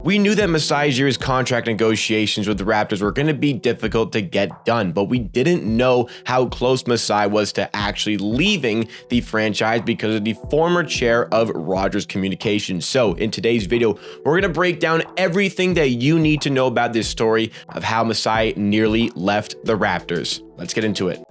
We knew that Masai Ujiri's contract negotiations with the Raptors were going to be difficult to get done, but we didn't know how close Masai was to actually leaving the franchise because of the former chair of Rogers Communications. So in today's video, we're going to break down everything that you need to know about this story of how Masai nearly left the Raptors. Let's get into it.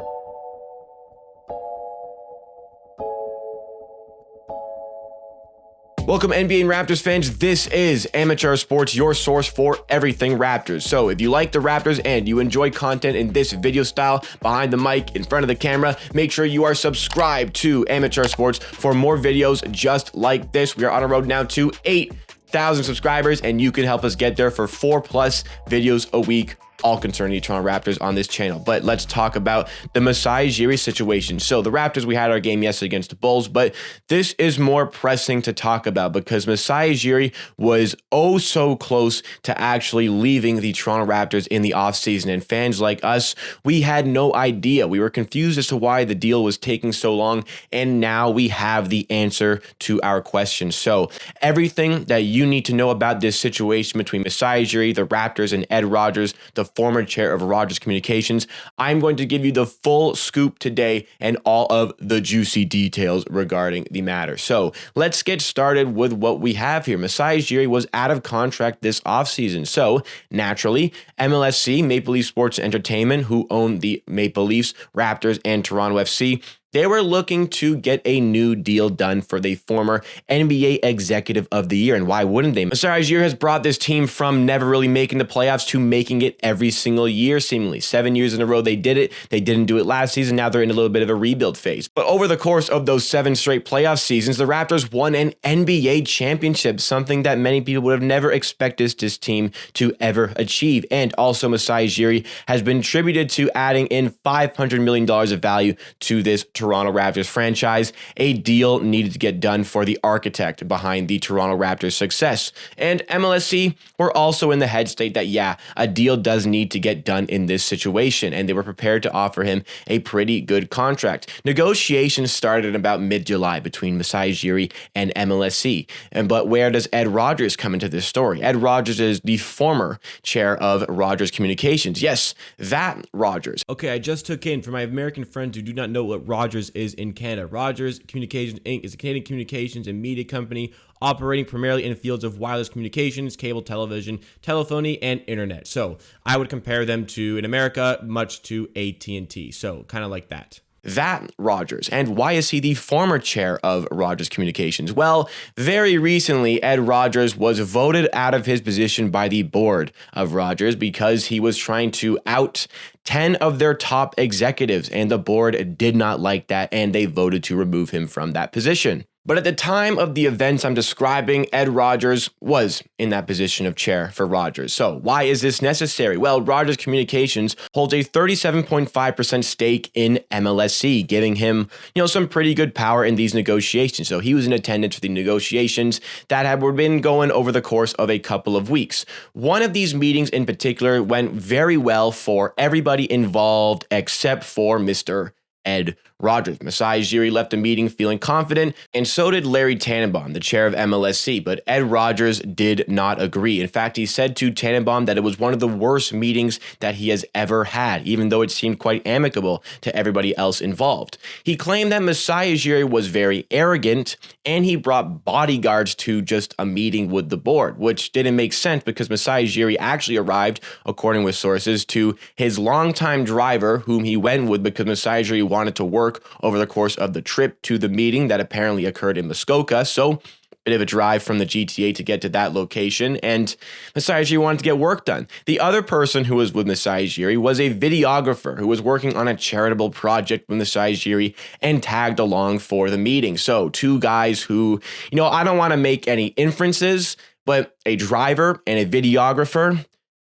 Welcome NBA and Raptors fans, this is Amateur Sports, your source for everything Raptors. So if you like the Raptors and you enjoy content in this video style, behind the mic, in front of the camera, make sure you are subscribed to Amateur Sports for more videos just like this. We are on a road now to 8,000 subscribers and you can help us get there for 4+ videos a week, all concerning the Toronto Raptors on this channel. But let's talk about the Masai Ujiri situation. So the Raptors, we had our game yesterday against the Bulls, but this is more pressing to talk about because Masai Ujiri was oh so close to actually leaving the Toronto Raptors in the offseason. And fans like us, we had no idea. We were confused as to why the deal was taking so long. And now we have the answer to our question. So everything that you need to know about this situation between Masai Ujiri, the Raptors, and Ed Rogers, the former chair of Rogers Communications, I'm going to give you the full scoop today and all of the juicy details regarding the matter. So let's get started with what we have here. Masai Ujiri was out of contract this offseason. So naturally, MLSC, Maple Leaf Sports Entertainment, who own the Maple Leafs, Raptors, and Toronto FC, they were looking to get a new deal done for the former NBA Executive of the Year. And why wouldn't they? Masai Ujiri has brought this team from never really making the playoffs to making it every single year, seemingly. 7 years in a row they did it. They didn't do it last season. Now they're in a little bit of a rebuild phase. But over the course of those 7 straight playoff seasons, the Raptors won an NBA championship, something that many people would have never expected this team to ever achieve. And also Masai Ujiri has been attributed to adding in $500 million of value to this Toronto Raptors franchise. A deal needed to get done for the architect behind the Toronto Raptors' success. And MLSC were also in the head state that, yeah, a deal does need to get done in this situation, and they were prepared to offer him a pretty good contract. Negotiations started in about mid-July between Masai Ujiri and MLSC. But where does Ed Rogers come into this story? Ed Rogers is the former chair of Rogers Communications. Yes, that Rogers. Okay, I just took in for my American friends who do not know what Rogers is in Canada. Rogers Communications Inc. is a Canadian communications and media company operating primarily in fields of wireless communications, cable television, telephony, and internet. So I would compare them to, in America, much to AT&T. So kind of like that. That Rogers. And why is he the former chair of Rogers Communications? Well, very recently, Ed Rogers was voted out of his position by the board of Rogers because he was trying to out 10 of their top executives, and the board did not like that, and they voted to remove him from that position. But at the time of the events I'm describing, Ed Rogers was in that position of chair for Rogers. So why is this necessary? Well, Rogers Communications holds a 37.5% stake in MLSC, giving him, some pretty good power in these negotiations. So he was in attendance for the negotiations that had been going over the course of a couple of weeks. One of these meetings in particular went very well for everybody involved except for Mr. Ed Rogers. Masai Ujiri left the meeting feeling confident, and so did Larry Tannenbaum, the chair of MLSC, but Ed Rogers did not agree. In fact, he said to Tannenbaum that it was one of the worst meetings that he has ever had, even though it seemed quite amicable to everybody else involved. He claimed that Masai Ujiri was very arrogant, and he brought bodyguards to just a meeting with the board, which didn't make sense because Masai Ujiri actually arrived, according with sources, to his longtime driver, whom he went with because Masai Ujiri wanted to work over the course of the trip to the meeting that apparently occurred in Muskoka. So bit of a drive from the GTA to get to that location, and Masai Ujiri wanted to get work done. The other person who was with Masai Ujiri was a videographer who was working on a charitable project with Masai Ujiri and tagged along for the meeting. So 2 guys who, I don't want to make any inferences, but a driver and a videographer,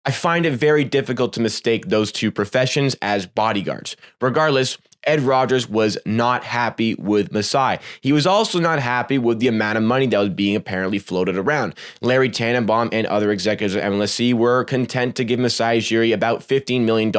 I find it very difficult to mistake those 2 professions as bodyguards. Regardless, Ed Rogers was not happy with Masai. He was also not happy with the amount of money that was being apparently floated around. Larry Tannenbaum and other executives at MLSC were content to give Masai Ujiri about $15 million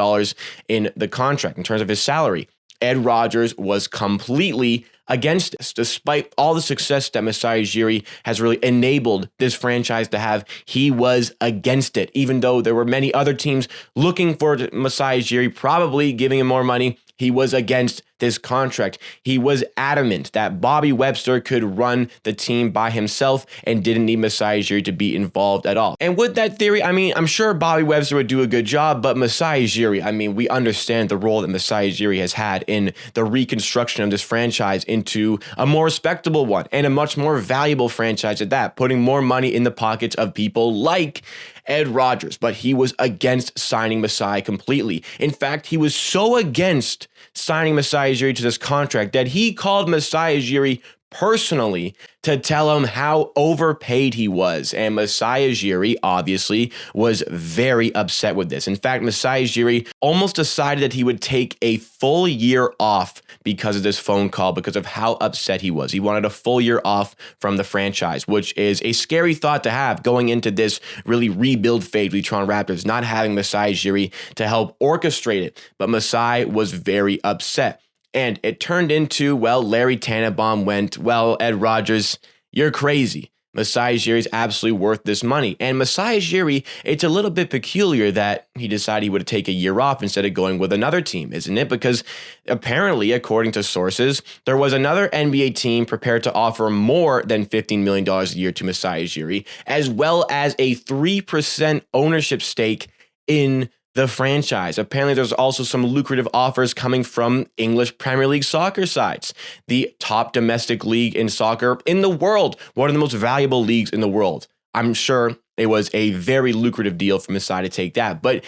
in the contract in terms of his salary. Ed Rogers was completely against this. Despite all the success that Masai Ujiri has really enabled this franchise to have, he was against it. Even though there were many other teams looking for Masai Ujiri, probably giving him more money, he was against this contract. He was adamant that Bobby Webster could run the team by himself and didn't need Masai Ujiri to be involved at all. And with that theory, I mean, I'm sure Bobby Webster would do a good job, but Masai Ujiri, I mean, we understand the role that Masai Ujiri has had in the reconstruction of this franchise into a more respectable one and a much more valuable franchise at that, putting more money in the pockets of people like Ed Rodgers. But he was against signing Masai completely. In fact, he was so against signing Masai Ujiri to this contract that he called Masai Ujiri personally to tell him how overpaid he was. And Masai Ujiri obviously was very upset with this. In fact, Masai Ujiri almost decided that he would take a full year off because of this phone call, because of how upset he was. He wanted a full year off from the franchise, which is a scary thought to have going into this really rebuild phase with the Toronto Raptors, not having Masai Ujiri to help orchestrate it. But Masai was very upset. And it turned into, well, Larry Tannenbaum went, well, Ed Rodgers, you're crazy. Masai Ujiri is absolutely worth this money. And Masai Ujiri, it's a little bit peculiar that he decided he would take a year off instead of going with another team, isn't it? Because apparently, according to sources, there was another NBA team prepared to offer more than $15 million a year to Masai Ujiri, as well as a 3% ownership stake in the franchise. Apparently, there's also some lucrative offers coming from English Premier League soccer sides, the top domestic league in soccer in the world, one of the most valuable leagues in the world. I'm sure it was a very lucrative deal for Masai to take that. But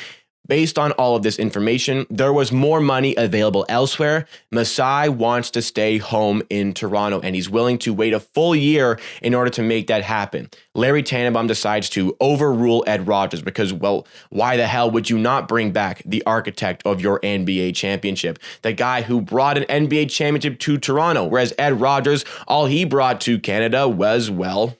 based on all of this information, there was more money available elsewhere. Masai wants to stay home in Toronto, and he's willing to wait a full year in order to make that happen. Larry Tannenbaum decides to overrule Ed Rodgers because, well, why the hell would you not bring back the architect of your NBA championship? The guy who brought an NBA championship to Toronto, whereas Ed Rodgers, all he brought to Canada was, well,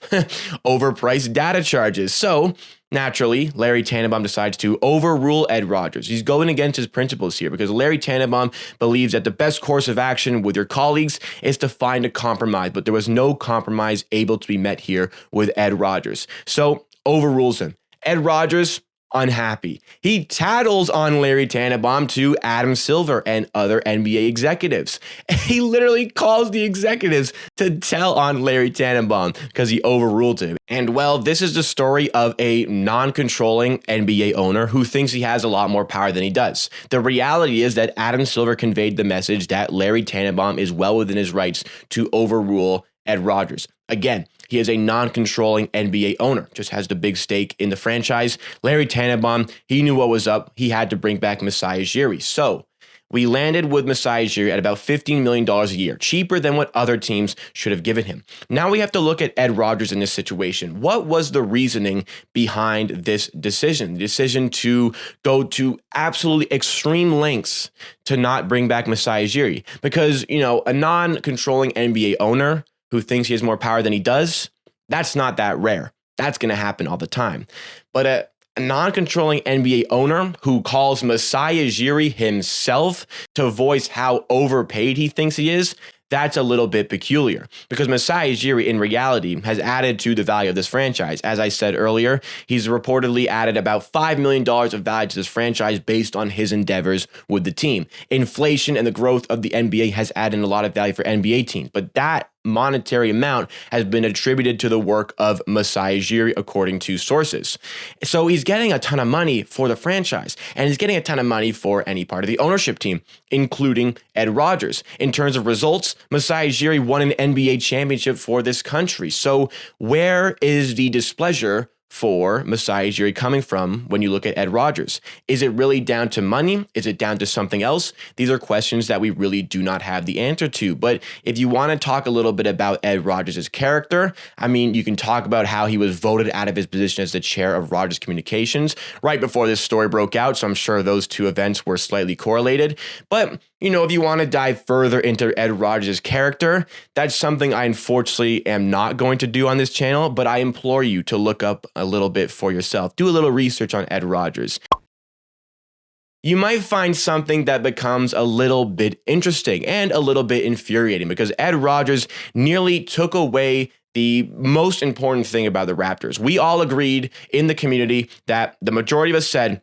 overpriced data charges. So naturally, Larry Tannenbaum decides to overrule Ed Rodgers. He's going against his principles here because Larry Tannenbaum believes that the best course of action with your colleagues is to find a compromise, but there was no compromise able to be met here with Ed Rodgers. So overrules him. Ed Rodgers, unhappy. He tattles on Larry Tannenbaum to Adam Silver and other NBA executives. He literally calls the executives to tell on Larry Tannenbaum because he overruled him. And well, this is the story of a non-controlling NBA owner who thinks he has a lot more power than he does. The reality is that Adam Silver conveyed the message that Larry Tannenbaum is well within his rights to overrule Ed Rodgers. Again, he is a non-controlling NBA owner, just has the big stake in the franchise. Larry Tannenbaum, he knew what was up. He had to bring back Masai Ujiri. So we landed with Masai Ujiri at about $15 million a year, cheaper than what other teams should have given him. Now we have to look at Ed Rodgers in this situation. What was the reasoning behind this decision? The decision to go to absolutely extreme lengths to not bring back Masai Ujiri. Because, you know, a non-controlling NBA owner who thinks he has more power than he does, that's not that rare. That's going to happen all the time. But a non-controlling NBA owner who calls Masai Ujiri himself to voice how overpaid he thinks he is, that's a little bit peculiar because Masai Ujiri in reality has added to the value of this franchise. As I said earlier, he's reportedly added about $5 million of value to this franchise based on his endeavors with the team. Inflation and the growth of the NBA has added a lot of value for NBA teams, but that monetary amount has been attributed to the work of Masai Ujiri, according to sources. So he's getting a ton of money for the franchise, and he's getting a ton of money for any part of the ownership team, including Ed Rodgers. In terms of results, Masai Ujiri won an NBA championship for this country. So where is the displeasure for Masai Ujiri coming from when you look at Ed Rodgers? Is it really down to money? Is it down to something else? These are questions that we really do not have the answer to. But if you want to talk a little bit about Ed Rodgers' character, I mean, you can talk about how he was voted out of his position as the chair of Rodgers Communications right before this story broke out. So I'm sure those two events were slightly correlated. But you know, if you want to dive further into Ed Rodgers' character, that's something I unfortunately am not going to do on this channel, but I implore you to look up a little bit for yourself. Do a little research on Ed Rodgers. you might find something that becomes a little bit interesting and a little bit infuriating, because Ed Rogers nearly took away the most important thing about the Raptors. We all agreed in the community that the majority of us said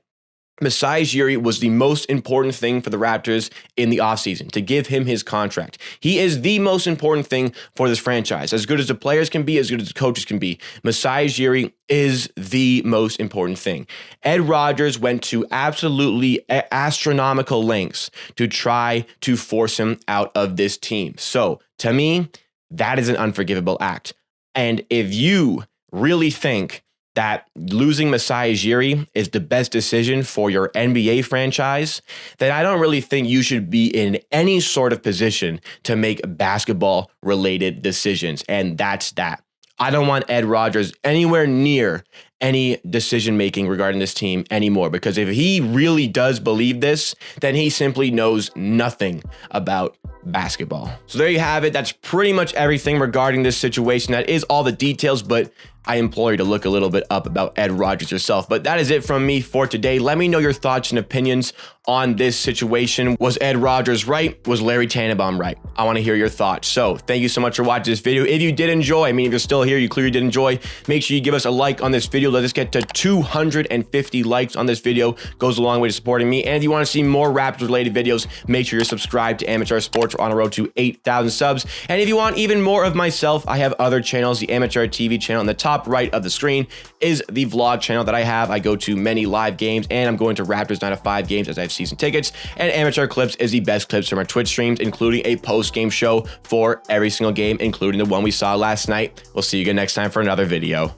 Masai Ujiri was the most important thing for the Raptors in the offseason, to give him his contract. He is the most important thing for this franchise. As good as the players can be, as good as the coaches can be, Masai Ujiri is the most important thing. Ed Rogers went to absolutely astronomical lengths to try to force him out of this team. So, to me, that is an unforgivable act. And if you really think that losing Masai Ujiri is the best decision for your NBA franchise, then I don't really think you should be in any sort of position to make basketball-related decisions. And that's that. I don't want Ed Rogers anywhere near any decision-making regarding this team anymore, because if he really does believe this, then he simply knows nothing about basketball. So there you have it. That's pretty much everything regarding this situation. That is all the details, but I implore you to look a little bit up about Ed Rogers yourself. But that is it from me for today. Let me know your thoughts and opinions on this situation. Was Ed Rogers right? Was Larry Tannenbaum right? I want to hear your thoughts. So thank you so much for watching this video. If you did enjoy, if you're still here, you clearly did enjoy, make sure you give us a like on this video. Let us get to 250 likes on this video. Goes a long way to supporting me. And if you want to see more Raptors related videos, make sure you're subscribed to Amateur Sports. We're on the road to 8,000 subs. And if you want even more of myself, I have other channels. The Amateur TV channel on the top right of the screen is the vlog channel that I have. I go to many live games, and I'm going to Raptors 9 to 5 games as I have season tickets. And Amateur Clips is the best clips from our Twitch streams, including a post-game show for every single game, including the one we saw last night. We'll see you again next time for another video.